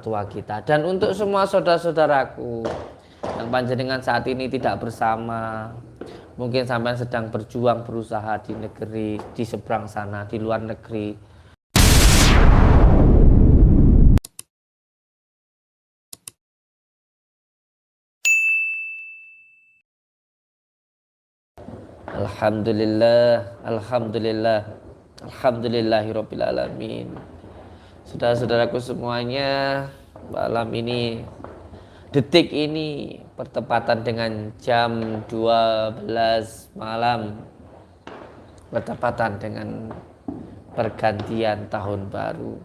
tua kita. Dan untuk semua saudara-saudaraku yang panjenengan saat ini tidak bersama, mungkin sampai sedang berjuang berusaha di negeri, di seberang sana, di luar negeri. Alhamdulillah, alhamdulillah, alhamdulillahirabbil alamin. Saudara-saudaraku semuanya, malam ini, detik ini bertepatan dengan jam 12 malam, bertepatan dengan pergantian tahun baru.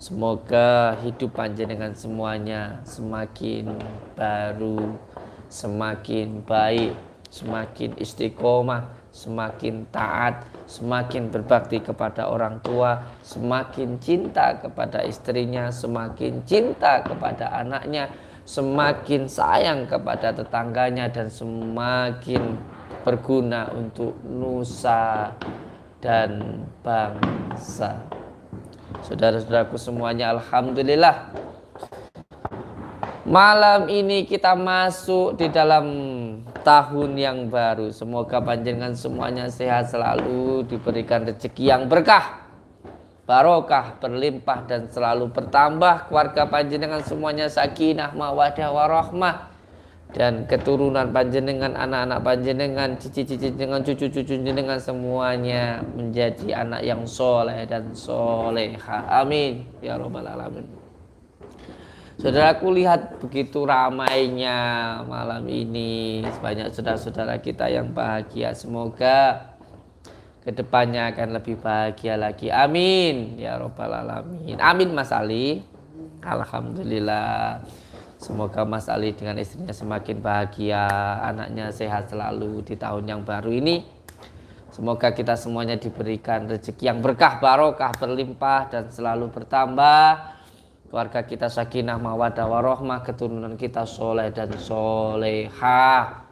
Semoga hidup panjenengan semuanya semakin baru, semakin baik, semakin istiqomah, semakin taat, semakin berbakti kepada orang tua, semakin cinta kepada istrinya, semakin cinta kepada anaknya, semakin sayang kepada tetangganya, dan semakin berguna untuk nusa dan bangsa. Saudara-saudaraku semuanya, alhamdulillah, malam ini kita masuk di dalam tahun yang baru. Semoga panjenengan semuanya sehat selalu, diberikan rezeki yang berkah, barokah, berlimpah dan selalu bertambah. Keluarga panjenengan semuanya sakinah, mawadah, warahmah, dan keturunan panjenengan, anak-anak panjenengan, cici-cici dengan cucu-cucu jenengan semuanya menjadi anak yang soleh dan soleha. Amin ya robbal alamin. Saudaraku, lihat begitu ramainya malam ini, banyak saudara-saudara kita yang bahagia. Semoga kedepannya akan lebih bahagia lagi. Amin ya robbal alamin. Amin Mas Ali. Alhamdulillah. Semoga Mas Ali dengan istrinya semakin bahagia, anaknya sehat selalu di tahun yang baru ini. Semoga kita semuanya diberikan rezeki yang berkah, barokah, berlimpah dan selalu bertambah. Keluarga kita sakinah, mawadah, warahmah, keturunan kita soleh dan soleha.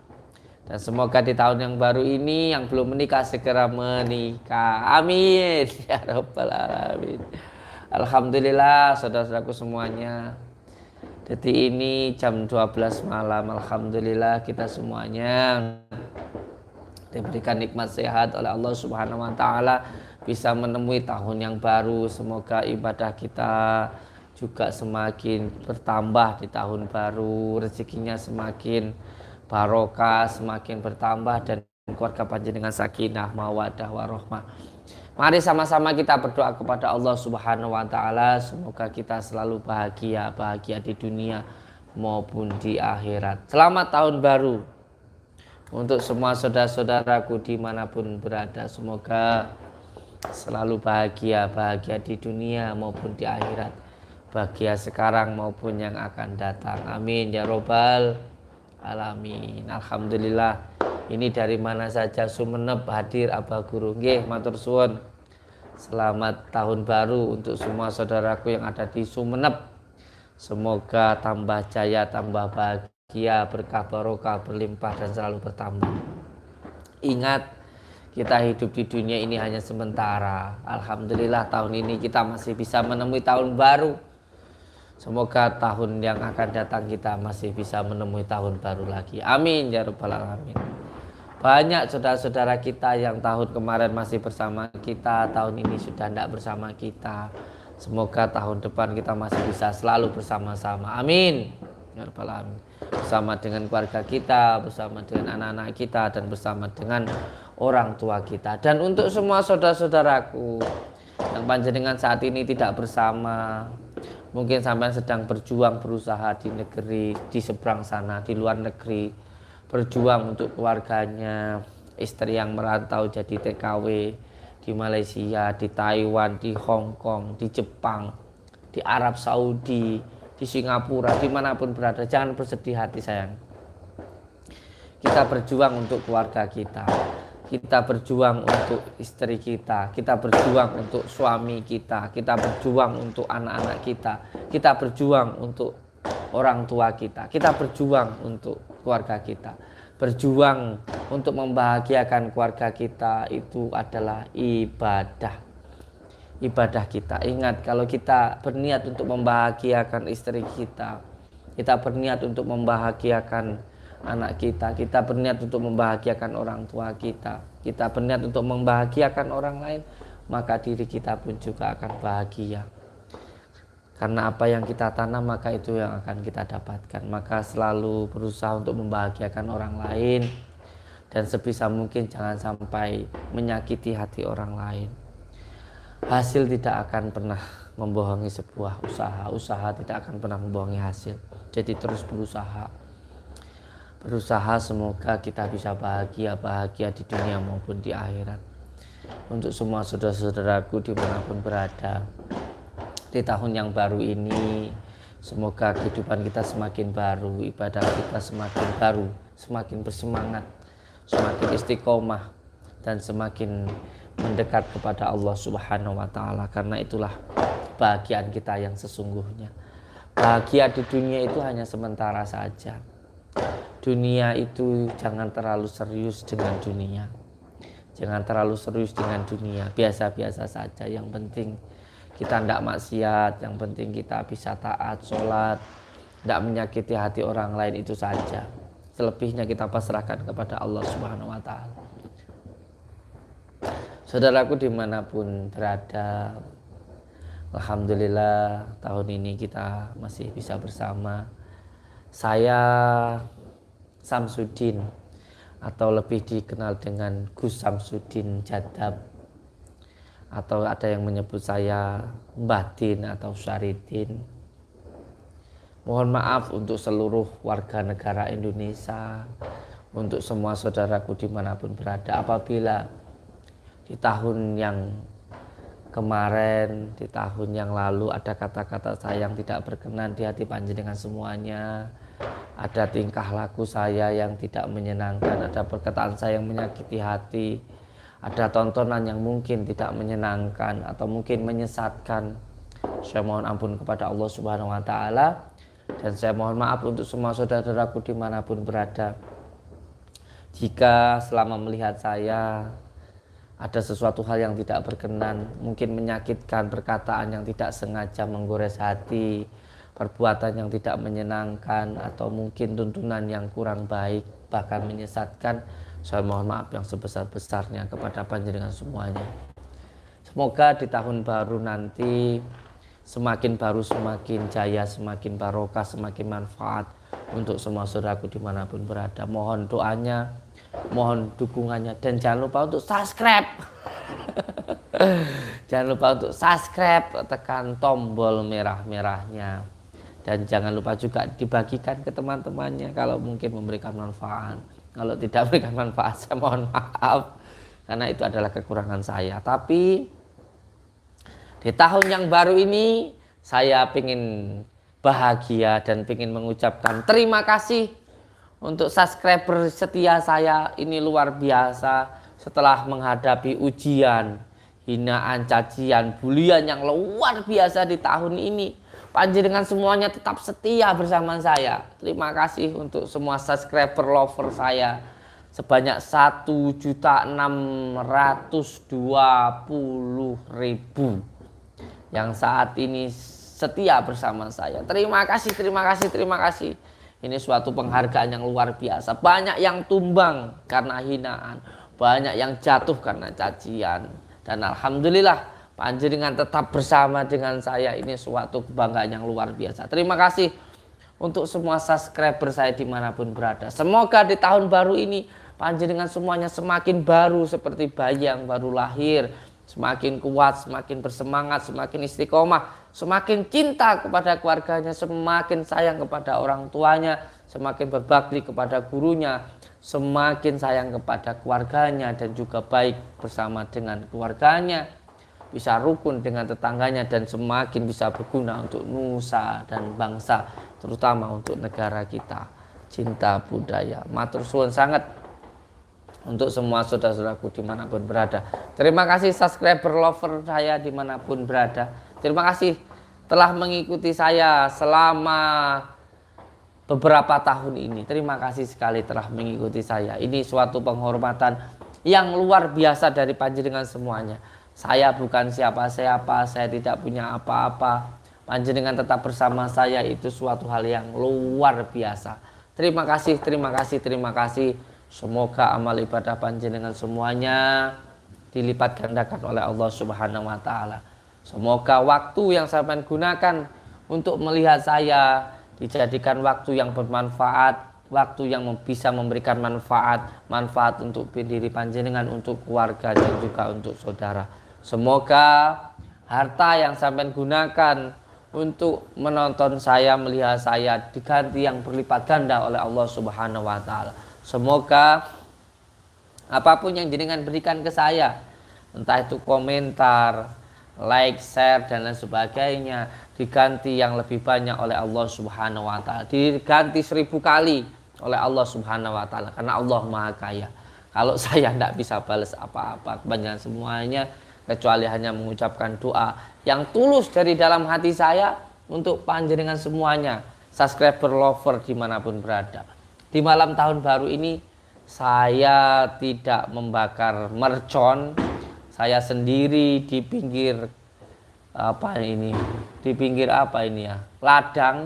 Dan semoga di tahun yang baru ini yang belum menikah segera menikah. Amin ya rabbal alamin. Alhamdulillah saudara-saudaraku semuanya, detik ini jam 12 malam, alhamdulillah kita semuanya diberikan nikmat sehat oleh Allah Subhanahu wa taala, bisa menemui tahun yang baru. Semoga ibadah kita juga semakin bertambah di tahun baru, rezekinya semakin barokah, semakin bertambah, dan keluarga panjenengan sakinah, mawadah, warahmah. Mari sama-sama kita berdoa kepada Allah Subhanahu wa taala, semoga kita selalu bahagia, bahagia di dunia maupun di akhirat. Selamat tahun baru untuk semua saudara-saudaraku dimanapun berada. Semoga selalu bahagia, bahagia di dunia maupun di akhirat, bahagia sekarang maupun yang akan datang. Amin ya robbal alamin. Alhamdulillah, ini dari mana saja Sumeneb hadir Abah Guru. Nggih, matur suwun. Selamat tahun baru untuk semua saudaraku yang ada di Sumeneb. Semoga tambah jaya, tambah bahagia, berkah, barokah, berlimpah dan selalu bertambah. Ingat, kita hidup di dunia ini hanya sementara. Alhamdulillah tahun ini kita masih bisa menemui tahun baru. Semoga tahun yang akan datang kita masih bisa menemui tahun baru lagi. Amin ya rabbal alamin. Banyak saudara-saudara kita yang tahun kemarin masih bersama kita, tahun ini sudah tidak bersama kita. Semoga tahun depan kita masih bisa selalu bersama-sama. Amin ya rabbal alamin. Bersama dengan keluarga kita, bersama dengan anak-anak kita, dan bersama dengan orang tua kita. Dan untuk semua saudara-saudaraku yang panjenengan saat ini tidak bersama, mungkin sampai sedang berjuang berusaha di negeri, di seberang sana, di luar negeri, berjuang untuk keluarganya, istri yang merantau jadi TKW di Malaysia, di Taiwan, di Hong Kong, di Jepang, di Arab Saudi, di Singapura, dimanapun berada, jangan bersedih hati sayang. Kita berjuang untuk keluarga kita, kita berjuang untuk istri kita berjuang untuk suami kita berjuang untuk anak-anak kita berjuang untuk orang tua kita berjuang untuk keluarga kita. Berjuang untuk membahagiakan keluarga kita itu adalah ibadah. ibadah kita. Ingat, kalau kita berniat untuk membahagiakan istri kita, kita berniat untuk membahagiakan anak kita, kita berniat untuk membahagiakan orang tua kita, kita berniat untuk membahagiakan orang lain, maka diri kita pun juga akan bahagia. Karena apa yang kita tanam, maka itu yang akan kita dapatkan. Maka selalu berusaha untuk membahagiakan orang lain, dan sebisa mungkin jangan sampai menyakiti hati orang lain. Hasil tidak akan pernah membohongi sebuah usaha. Usaha tidak akan pernah membohongi hasil. Jadi terus berusaha. Berusaha, semoga kita bisa bahagia di dunia maupun di akhirat. Untuk semua saudara-saudaraku dimanapun berada, di tahun yang baru ini, semoga kehidupan kita semakin baru, ibadah kita semakin baru, semakin bersemangat, semakin istiqomah, dan semakin mendekat kepada Allah Subhanahu wa Ta'ala. Karena itulah kebahagiaan kita yang sesungguhnya. Bahagia di dunia itu hanya sementara saja. Dunia itu jangan terlalu serius dengan dunia. Jangan terlalu serius dengan dunia. Biasa-biasa saja. Yang penting kita tidak maksiat. Yang penting kita bisa taat, sholat, tidak menyakiti hati orang lain, itu saja. Selebihnya kita pasrahkan kepada Allah Subhanahu wa Ta'ala. Saudaraku dimanapun berada, alhamdulillah tahun ini kita masih bisa bersama. Saya Samsudin, atau lebih dikenal dengan Gus Samsudin Jadab, atau ada yang menyebut saya Mbah Din atau Syaridin. Mohon maaf untuk seluruh warga negara Indonesia, untuk semua saudaraku dimanapun berada, apabila di tahun yang kemarin, di tahun yang lalu ada kata-kata saya yang tidak berkenan di hati panjenengan semuanya, ada tingkah laku saya yang tidak menyenangkan, ada perkataan saya yang menyakiti hati, ada tontonan yang mungkin tidak menyenangkan atau mungkin menyesatkan. Saya mohon ampun kepada Allah Subhanahu wa Ta'ala, dan saya mohon maaf untuk semua saudara-saudaraku dimanapun berada, jika selama melihat saya ada sesuatu hal yang tidak berkenan, mungkin menyakitkan, perkataan yang tidak sengaja menggores hati, perbuatan yang tidak menyenangkan, atau mungkin tuntunan yang kurang baik, bahkan menyesatkan, saya mohon maaf yang sebesar-besarnya kepada panjenengan semuanya. Semoga di tahun baru nanti semakin baru, semakin jaya, semakin barokah, semakin manfaat untuk semua saudaraku dimanapun berada. Mohon doanya, mohon dukungannya, dan jangan lupa untuk subscribe. Jangan lupa untuk subscribe, tekan tombol merah-merahnya, dan jangan lupa juga dibagikan ke teman-temannya kalau mungkin memberikan manfaat. Kalau tidak memberikan manfaat, saya mohon maaf, karena itu adalah kekurangan saya. Tapi di tahun yang baru ini saya ingin bahagia dan ingin mengucapkan terima kasih untuk subscriber setia saya. Ini luar biasa. Setelah menghadapi ujian, hinaan, cacian, bulian yang luar biasa di tahun ini, panjenengan semuanya tetap setia bersama saya. Terima kasih untuk semua subscriber lover saya sebanyak 1.620.000 yang saat ini setia bersama saya. Terima kasih, terima kasih, terima kasih. Ini suatu penghargaan yang luar biasa. Banyak yang tumbang karena hinaan, banyak yang jatuh karena cacian, dan alhamdulillah panjenengan tetap bersama dengan saya. Ini suatu kebanggaan yang luar biasa. Terima kasih untuk semua subscriber saya dimanapun berada. Semoga di tahun baru ini panjenengan semuanya semakin baru seperti bayi yang baru lahir, semakin kuat, semakin bersemangat, semakin istiqomah, semakin cinta kepada keluarganya, semakin sayang kepada orang tuanya, semakin berbakti kepada gurunya, semakin sayang kepada keluarganya, dan juga baik bersama dengan keluarganya, bisa rukun dengan tetangganya, dan semakin bisa berguna untuk nusa dan bangsa, terutama untuk negara kita. Cinta budaya. Matur suwun sangat untuk semua saudara-saudaraku dimanapun berada. Terima kasih subscriber lover saya dimanapun berada. Terima kasih telah mengikuti saya selama beberapa tahun ini. Terima kasih sekali telah mengikuti saya. Ini suatu penghormatan yang luar biasa dari panjenengan semuanya. Saya bukan siapa-siapa, saya tidak punya apa-apa. Panjenengan tetap bersama saya, itu suatu hal yang luar biasa. Terima kasih, terima kasih, terima kasih. Semoga amal ibadah panjenengan semuanya dilipat gandakan oleh Allah Subhanahu wa taala. Semoga waktu yang saya gunakan untuk melihat saya dijadikan waktu yang bermanfaat, waktu yang bisa memberikan manfaat untuk diri panjenengan, untuk keluarga dan juga untuk saudara. Semoga harta yang sampai gunakan untuk menonton saya, melihat saya, diganti yang berlipat ganda oleh Allah Subhanahu wa taala. Semoga apapun yang jenengan berikan ke saya, entah itu komentar, like, share dan lain sebagainya, diganti yang lebih banyak oleh Allah Subhanahu wa taala, diganti 1000 kali oleh Allah Subhanahu wa taala, karena Allah Maha Kaya. Kalau saya tidak bisa balas apa-apa kebanyakan semuanya, kecuali hanya mengucapkan doa yang tulus dari dalam hati saya untuk panjenengan semuanya, subscriber lover dimanapun berada. Di malam tahun baru ini saya tidak membakar mercon, saya sendiri di pinggir ladang,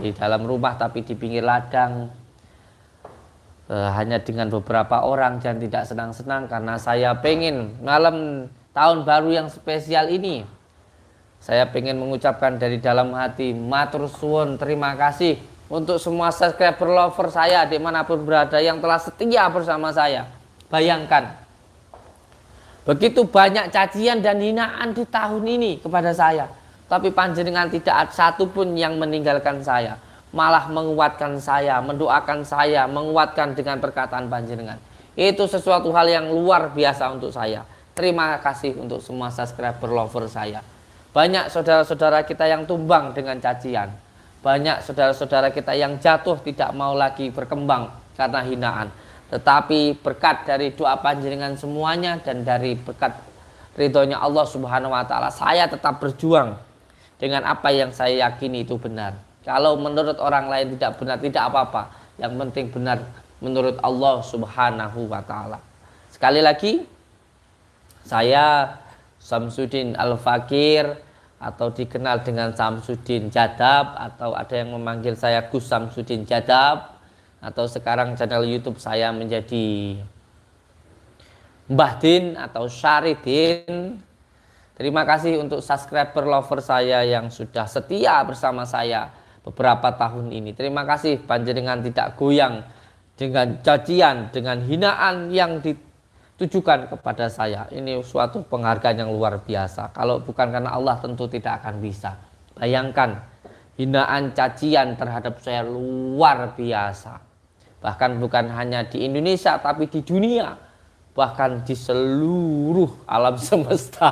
di dalam rumah tapi di pinggir ladang, hanya dengan beberapa orang dan tidak senang-senang, karena saya pengen malam tahun baru yang spesial ini, saya pengen mengucapkan dari dalam hati matur suwun, terima kasih untuk semua subscriber lover saya dimanapun berada yang telah setia bersama saya. Bayangkan, begitu banyak cacian dan hinaan di tahun ini kepada saya, tapi panjenengan tidak ada satupun yang meninggalkan saya, malah menguatkan saya, mendoakan saya, menguatkan dengan perkataan panjenengan. Itu sesuatu hal yang luar biasa untuk saya. Terima kasih untuk semua subscriber lover saya. Banyak saudara-saudara kita yang tumbang dengan cacian, banyak saudara-saudara kita yang jatuh tidak mau lagi berkembang karena hinaan. Tetapi berkat dari doa panjenengan semuanya dan dari berkat ridhonya Allah Subhanahu wa taala, saya tetap berjuang dengan apa yang saya yakini itu benar. Kalau menurut orang lain tidak benar, tidak apa-apa. Yang penting benar menurut Allah Subhanahu wa taala. Sekali lagi, saya Samsudin Al-Fakir, atau dikenal dengan Samsudin Jadab, atau ada yang memanggil saya Gus Samsudin Jadab, atau sekarang channel YouTube saya menjadi Mbah Din atau Syaridin. Terima kasih untuk subscriber lover saya yang sudah setia bersama saya beberapa tahun ini. Terima kasih panjenengan tidak goyang dengan cacian, dengan hinaan yang ditujukan kepada saya. Ini suatu penghargaan yang luar biasa. Kalau bukan karena Allah tentu tidak akan bisa. Bayangkan, hinaan cacian terhadap saya luar biasa. Bahkan bukan hanya di Indonesia tapi di dunia, bahkan di seluruh alam semesta.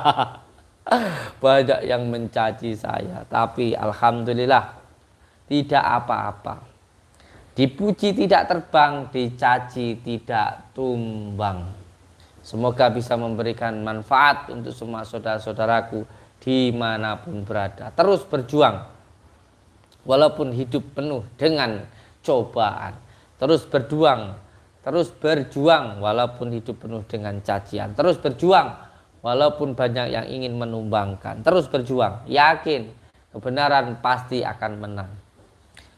Banyak yang mencaci saya, tapi alhamdulillah tidak apa-apa. Dipuji tidak terbang, dicaci tidak tumbang. Semoga bisa memberikan manfaat untuk semua saudara-saudaraku dimanapun berada. Terus berjuang walaupun hidup penuh dengan cobaan. Terus berjuang walaupun hidup penuh dengan cacian. Terus berjuang walaupun banyak yang ingin menumbangkan. Terus berjuang, yakin kebenaran pasti akan menang.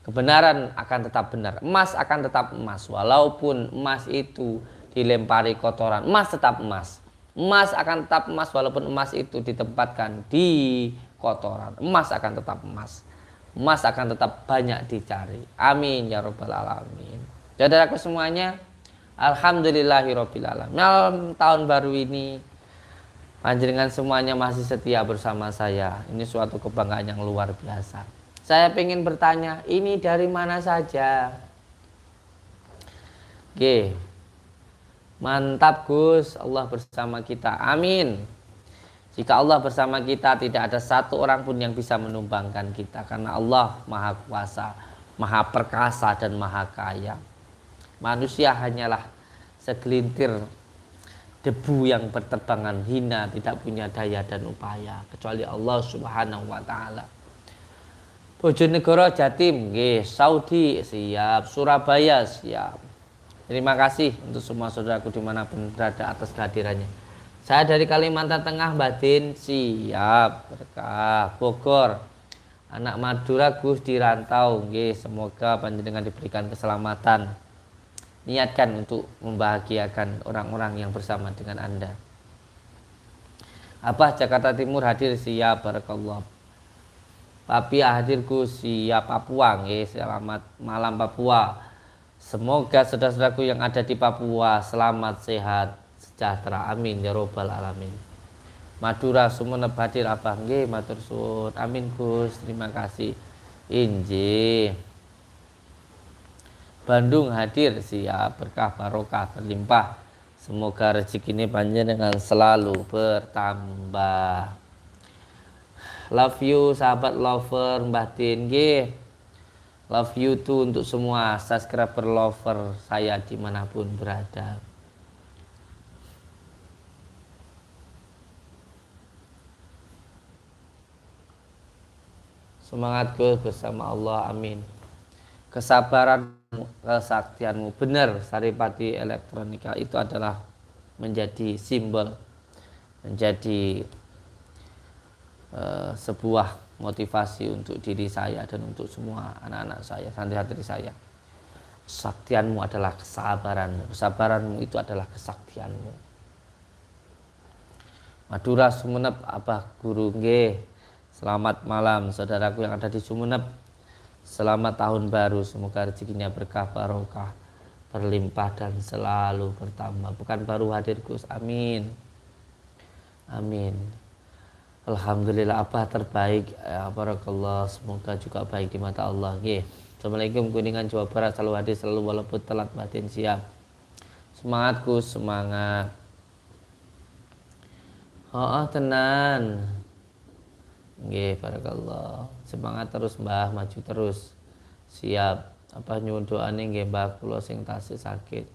Kebenaran akan tetap benar, emas akan tetap emas. Walaupun emas itu dilempari kotoran, emas tetap emas. Emas akan tetap emas walaupun emas itu ditempatkan di kotoran. Emas akan tetap emas. Emas akan tetap banyak dicari. Amin ya rabbal alamin. Saudaraku semuanya, alhamdulillahirabbil alamin. Malam tahun baru ini panjenengan semuanya masih setia bersama saya. Ini suatu kebanggaan yang luar biasa. Saya ingin bertanya, ini dari mana saja? Oke. Mantap Gus, Allah bersama kita. Amin. Jika Allah bersama kita, tidak ada satu orang pun yang bisa menumbangkan kita. Karena Allah Maha Kuasa, Maha Perkasa dan Maha Kaya. Manusia hanyalah segelintir debu yang berterbangan hina, tidak punya daya dan upaya. Kecuali Allah Subhanahu wa ta'ala. Bojonegoro Jatim, Saudi siap, Surabaya siap. Terima kasih untuk semua saudaraku dimanapun berada atas kehadirannya. Saya dari Kalimantan Tengah, Batin. Siap. Berkah. Bogor. Anak Madura, Gus di rantau. Nggih, semoga panjenengan diberikan keselamatan. Niatkan untuk membahagiakan orang-orang yang bersama dengan Anda. Abah Jakarta Timur hadir. Siap. Barakallah. Papi hadir Gus. Siap. Papua. Nggih, selamat malam Papua. Semoga saudara-saudaraku yang ada di Papua selamat, sehat, sejahtera. Amin ya robbal alamin. Madura Sumeneb hadir Abah. Nggih, matur suwun. Amin Gus. Terima kasih. Injih. Bandung hadir. Siap. Berkah barokah berlimpah. Semoga rezeki ini panjenengan selalu bertambah. Love you sahabat lover Mbah Tin. Nggih. Love you too untuk semua subscriber lover saya dimanapun berada. Semangat Gus bersama Allah, amin. Kesabaranmu, kesaktianmu, benar Saripati Elektronika itu adalah menjadi simbol, menjadi sebuah motivasi untuk diri saya dan untuk semua anak-anak saya, santri-santri saya. Kesaktianmu adalah kesabaranmu, kesabaranmu itu adalah kesaktianmu. Madura Sumeneb Abah Guru nggih. Selamat malam saudaraku yang ada di Sumeneb. Selamat tahun baru, semoga rezekinya berkah barokah, berlimpah dan selalu bertambah. Bukan baru hadir Gus, amin. Amin. Alhamdulillah Abah terbaik ya, barakallah, semoga juga baik di mata Allah. Nggih. Assalamualaikum Kuningan Jawa Barat, selalu hadir selalu walaupun telat batin siap. Semangatku semangat. Tenan. Nggih, barakallah. Semangat terus Mbah, maju terus. Siap. Apa nyuwun doane nggih Mbah kula sing tasih sakit.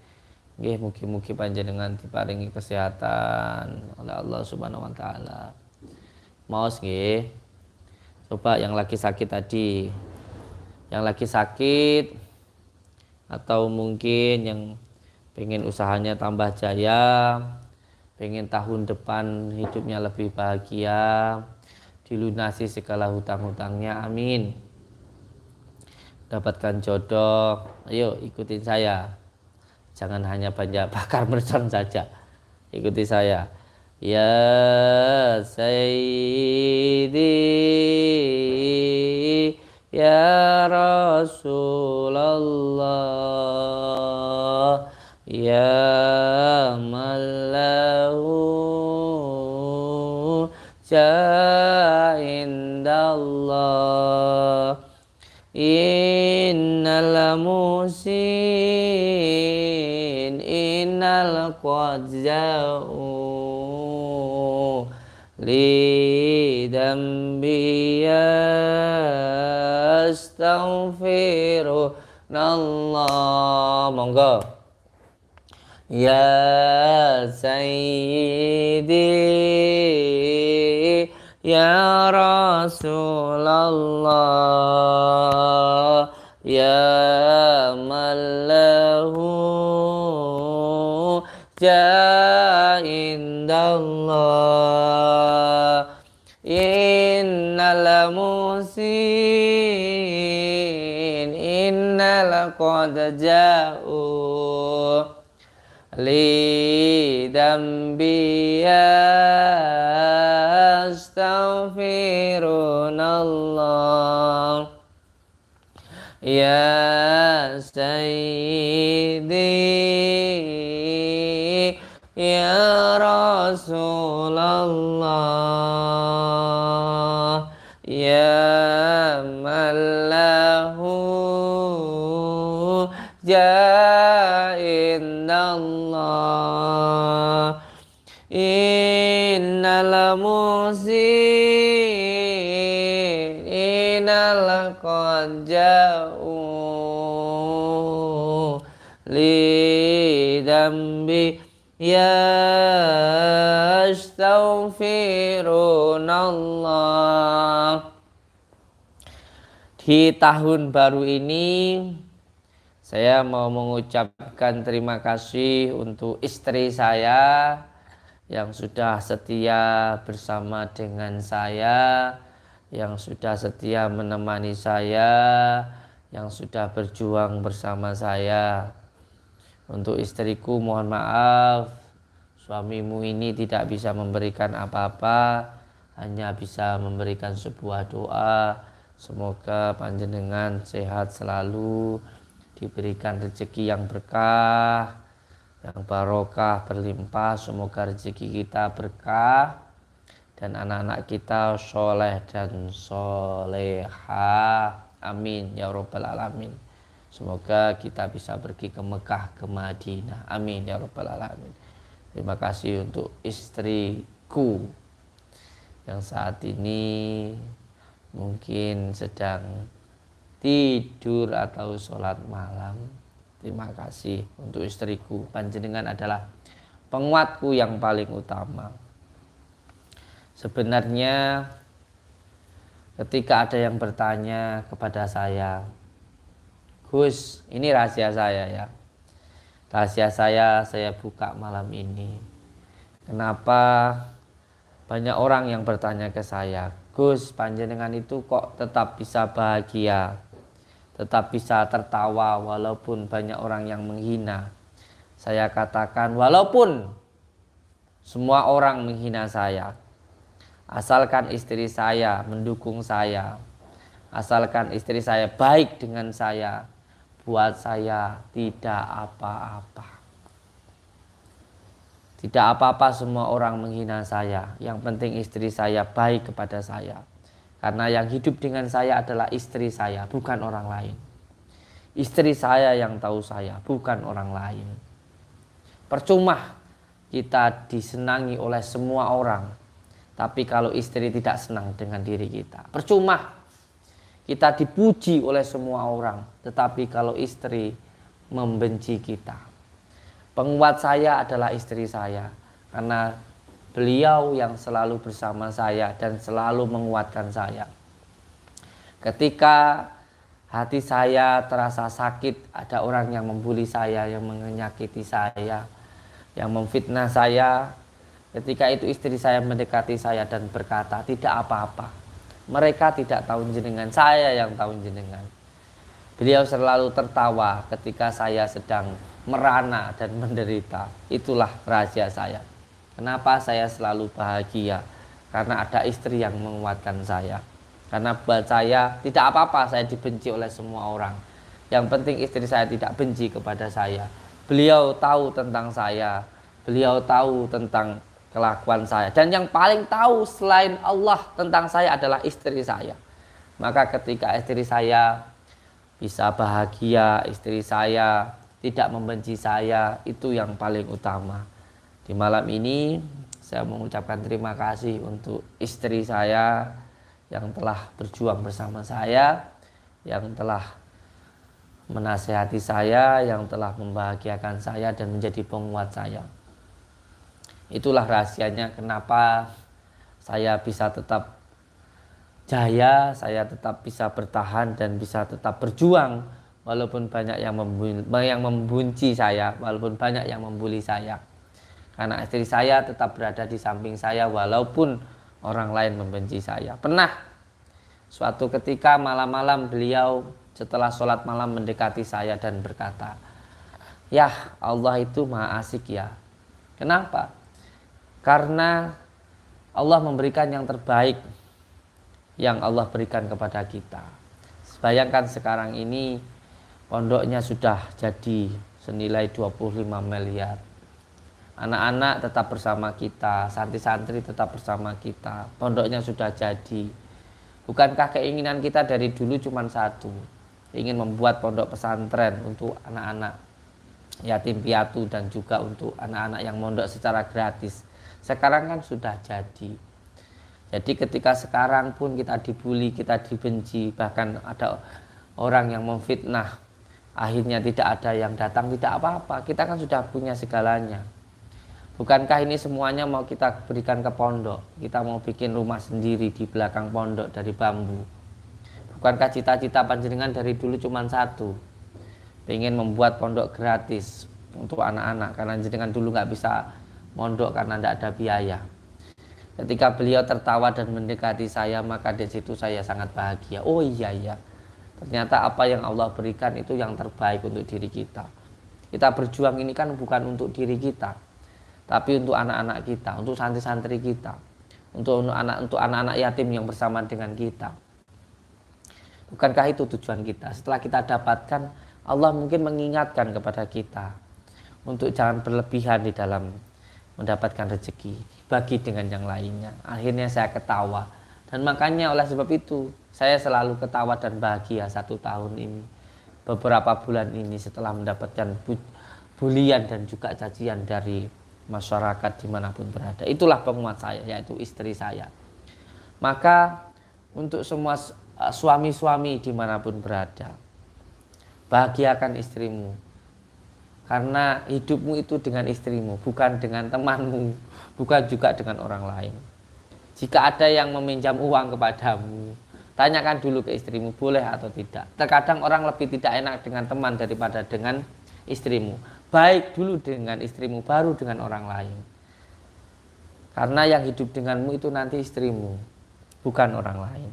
Nggih, mugi-mugi panjenengan diparingi kesehatan oleh Allah Subhanahu wa taala. Maos nggih. Coba yang lagi sakit tadi, yang lagi sakit atau mungkin yang pengen usahanya tambah jaya, pengen tahun depan hidupnya lebih bahagia, dilunasi segala hutang-hutangnya, amin. Dapatkan jodoh, ayo ikutin saya. Jangan hanya banyak bakar mercon saja, ikuti saya. Ya Sayyidi Ya Rasulullah Ya Mallahu Ja'indallah Innal musin Innal qadza'u li dambi astaghfirullah. Monggo. Ya Sayyidi Ya Rasulullah Ya Mallahu Ja'indallah Innal musin Innal qad ja'u li dambi astaghfirullah Ya Sayyidi Ya Rasulullah Ya Mallahu Ja'indallah Innal musin Innal qad ja'u li dambi yastaghfirunallah. Di tahun baru ini saya mau mengucapkan terima kasih untuk istri saya yang sudah setia bersama dengan saya, yang sudah setia menemani saya, yang sudah berjuang bersama saya. Untuk istriku mohon maaf, suamimu ini tidak bisa memberikan apa-apa, hanya bisa memberikan sebuah doa. Semoga panjenengan sehat selalu, diberikan rezeki yang berkah, yang barokah berlimpah. Semoga rezeki kita berkah dan anak-anak kita soleh dan soleha. Amin ya robbal alamin. Semoga kita bisa pergi ke Mekah, ke Madinah. Amin ya rabbal alamin. Terima kasih untuk istriku yang saat ini mungkin sedang tidur atau sholat malam. Terima kasih untuk istriku. Panjenengan adalah penguatku yang paling utama. Sebenarnya ketika ada yang bertanya kepada saya, Gus, ini rahasia saya ya. Rahasia saya buka malam ini. Kenapa banyak orang yang bertanya ke saya, Gus, panjenengan itu kok tetap bisa bahagia, tetap bisa tertawa walaupun banyak orang yang menghina. Saya katakan, walaupun semua orang menghina saya, asalkan istri saya mendukung saya, asalkan istri saya baik dengan saya, buat saya tidak apa-apa. Tidak apa-apa semua orang menghina saya. Yang penting istri saya baik kepada saya. Karena yang hidup dengan saya adalah istri saya, bukan orang lain. Istri saya yang tahu saya, bukan orang lain. Percuma kita disenangi oleh semua orang, tapi kalau istri tidak senang dengan diri kita, percuma kita dipuji oleh semua orang, tetapi kalau istri membenci kita. Penguat saya adalah istri saya, karena beliau yang selalu bersama saya dan selalu menguatkan saya. Ketika hati saya terasa sakit, ada orang yang membuli saya, yang menyakiti saya, yang memfitnah saya. Ketika itu istri saya mendekati saya dan berkata, tidak apa-apa. Mereka tidak tahu jenengan, saya yang tahu jenengan. Beliau selalu tertawa ketika saya sedang merana dan menderita. Itulah rahasia saya. Kenapa saya selalu bahagia? Karena ada istri yang menguatkan saya. Karena buat saya tidak apa-apa saya dibenci oleh semua orang. Yang penting istri saya tidak benci kepada saya. Beliau tahu tentang saya. Beliau tahu tentang kelakuan saya, dan yang paling tahu selain Allah tentang saya adalah istri saya. Maka ketika istri saya bisa bahagia, istri saya tidak membenci saya, itu yang paling utama. Di malam ini saya mengucapkan terima kasih untuk istri saya yang telah berjuang bersama saya, yang telah menasehati saya, yang telah membahagiakan saya dan menjadi penguat saya. Itulah rahasianya kenapa saya bisa tetap jaya, saya tetap bisa bertahan dan bisa tetap berjuang walaupun banyak yang membenci saya, walaupun banyak yang membuli saya. Karena istri saya tetap berada di samping saya walaupun orang lain membenci saya. Pernah suatu ketika malam-malam beliau setelah sholat malam mendekati saya dan berkata, "Ya, Allah itu maha asik ya." Kenapa? Karena Allah memberikan yang terbaik yang Allah berikan kepada kita. Bayangkan sekarang ini pondoknya sudah jadi senilai 25 miliar. Anak-anak tetap bersama kita, santri-santri tetap bersama kita. Pondoknya sudah jadi. Bukankah keinginan kita dari dulu cuma satu? Ingin membuat pondok pesantren untuk anak-anak yatim piatu dan juga untuk anak-anak yang mondok secara gratis. Sekarang kan sudah jadi. Jadi ketika sekarang pun kita dibully, kita dibenci, bahkan ada orang yang memfitnah, akhirnya tidak ada yang datang, tidak apa-apa. Kita kan sudah punya segalanya. Bukankah ini semuanya mau kita berikan ke pondok? Kita mau bikin rumah sendiri di belakang pondok dari bambu. Bukankah cita-cita panjenengan dari dulu cuma satu? Pengen membuat pondok gratis untuk anak-anak, karena jenengan dulu nggak bisa mondok karena tidak ada biaya. Ketika beliau tertawa dan mendekati saya, maka di situ saya sangat bahagia. Oh iya, ternyata apa yang Allah berikan itu yang terbaik untuk diri kita. Kita berjuang ini kan bukan untuk diri kita, tapi untuk anak-anak kita, untuk santri-santri kita, untuk anak-anak yatim yang bersama dengan kita. Bukankah itu tujuan kita? Setelah kita dapatkan, Allah mungkin mengingatkan kepada kita untuk jangan berlebihan di dalam mendapatkan rezeki, bagi dengan yang lainnya. Akhirnya saya ketawa, dan makanya oleh sebab itu saya selalu ketawa dan bahagia 1 tahun ini, beberapa bulan ini setelah mendapatkan bulian dan juga cacian dari masyarakat dimanapun berada. Itulah penguat saya, yaitu istri saya. Maka untuk semua suami-suami dimanapun berada, bahagiakan istrimu, karena hidupmu itu dengan istrimu, bukan dengan temanmu, bukan juga dengan orang lain. Jika ada yang meminjam uang kepadamu, tanyakan dulu ke istrimu boleh atau tidak. Terkadang orang lebih tidak enak dengan teman daripada dengan istrimu. Baik dulu dengan istrimu, baru dengan orang lain. Karena yang hidup denganmu itu nanti istrimu, bukan orang lain.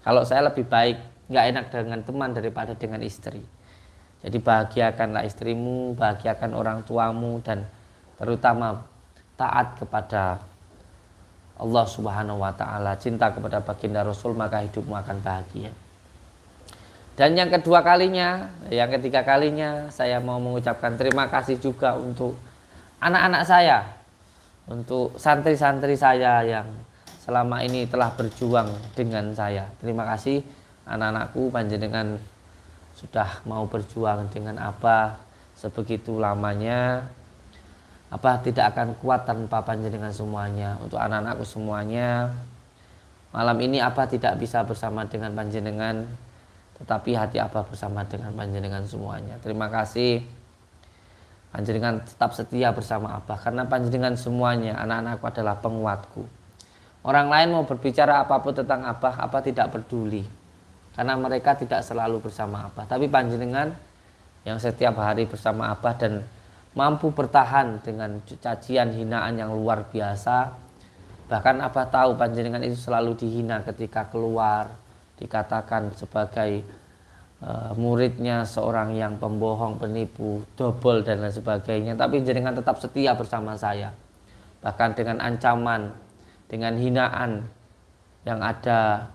Kalau saya lebih baik nggak enak dengan teman daripada dengan istri. Jadi bahagiakanlah istrimu, bahagiakan orang tuamu, dan terutama taat kepada Allah Subhanahu wa Ta'ala, cinta kepada baginda Rasul, maka hidupmu akan bahagia. Dan yang kedua kalinya, yang ketiga kalinya, saya mau mengucapkan terima kasih juga untuk anak-anak saya, untuk santri-santri saya yang selama ini telah berjuang dengan saya. Terima kasih anak-anakku, panjenengan sudah mau berjuang dengan Abah sebegitu lamanya. Abah tidak akan kuat tanpa panjenengan semuanya. Untuk anak-anakku semuanya, malam ini Abah tidak bisa bersama dengan panjenengan, tetapi hati Abah bersama dengan panjenengan semuanya. Terima kasih, panjenengan tetap setia bersama Abah, karena panjenengan semuanya, anak-anakku adalah penguatku. Orang lain mau berbicara apapun tentang Abah, Abah tidak peduli, karena mereka tidak selalu bersama Abah. Tapi panjenengan yang setiap hari bersama Abah dan mampu bertahan dengan cacian hinaan yang luar biasa. Bahkan Abah tahu panjenengan itu selalu dihina ketika keluar, dikatakan sebagai muridnya seorang yang pembohong, penipu, dobol dan lain sebagainya. Tapi panjenengan tetap setia bersama saya. Bahkan dengan ancaman, dengan hinaan yang ada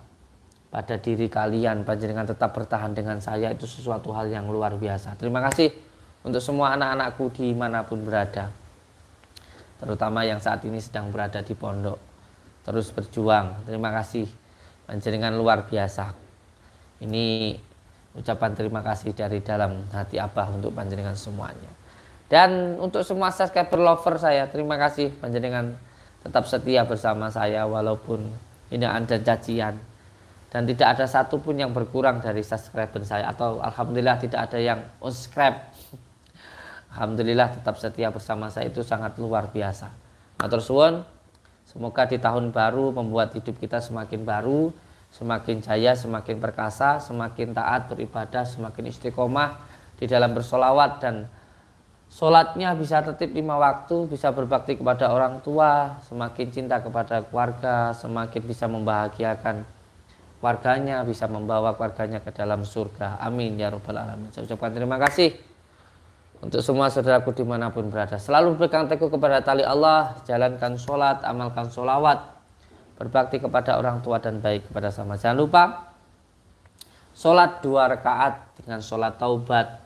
pada diri kalian, panjenengan tetap bertahan dengan saya, itu sesuatu hal yang luar biasa. Terima kasih untuk semua anak-anakku dimanapun berada, terutama yang saat ini sedang berada di pondok, terus berjuang. Terima kasih, panjenengan luar biasa. Ini ucapan terima kasih dari dalam hati Abah untuk panjenengan semuanya. Dan untuk semua subscriber lover saya, terima kasih, panjenengan tetap setia bersama saya walaupun hinaan dan cacian. Dan tidak ada satupun yang berkurang dari subscriber saya, atau alhamdulillah tidak ada yang unsubscribe. Alhamdulillah tetap setia bersama saya, itu sangat luar biasa. Matur suwun, semoga di tahun baru membuat hidup kita semakin baru, semakin jaya, semakin perkasa, semakin taat beribadah, semakin istiqomah di dalam bersolawat, dan sholatnya bisa tertib 5 waktu, bisa berbakti kepada orang tua, semakin cinta kepada keluarga, semakin bisa membahagiakan keluarganya, bisa membawa keluarganya ke dalam surga. Amin ya rabbal alamin. Saya ucapkan terima kasih untuk semua saudaraku dimanapun berada. Selalu berpegang teguh kepada tali Allah, jalankan sholat, amalkan sholawat, berbakti kepada orang tua dan baik kepada sama. Jangan lupa sholat 2 rakaat dengan sholat taubat.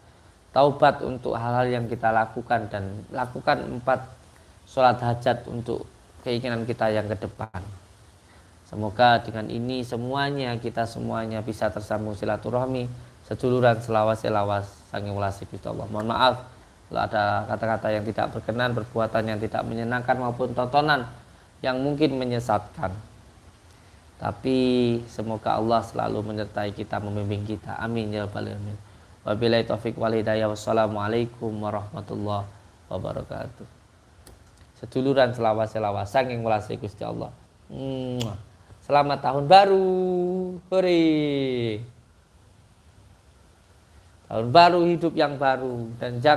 Taubat untuk hal-hal yang kita lakukan, dan lakukan 4 sholat hajat untuk keinginan kita yang ke depan. Semoga dengan ini semuanya, kita semuanya bisa tersambung silaturahmi, seduluran selawas saking welasi Gusti Allah. Mohon maaf kalau ada kata-kata yang tidak berkenan, perbuatan yang tidak menyenangkan, maupun tontonan yang mungkin menyesatkan. Tapi semoga Allah selalu menyertai kita, membimbing kita. Amin ya rabbal alamin. Wabillahi taufik wal hidayah. Wassalamualaikum warahmatullahi wabarakatuh. Seduluran selawas saking welasi Gusti Allah. Selamat tahun baru. Hore. Tahun baru, hidup yang baru, dan jangan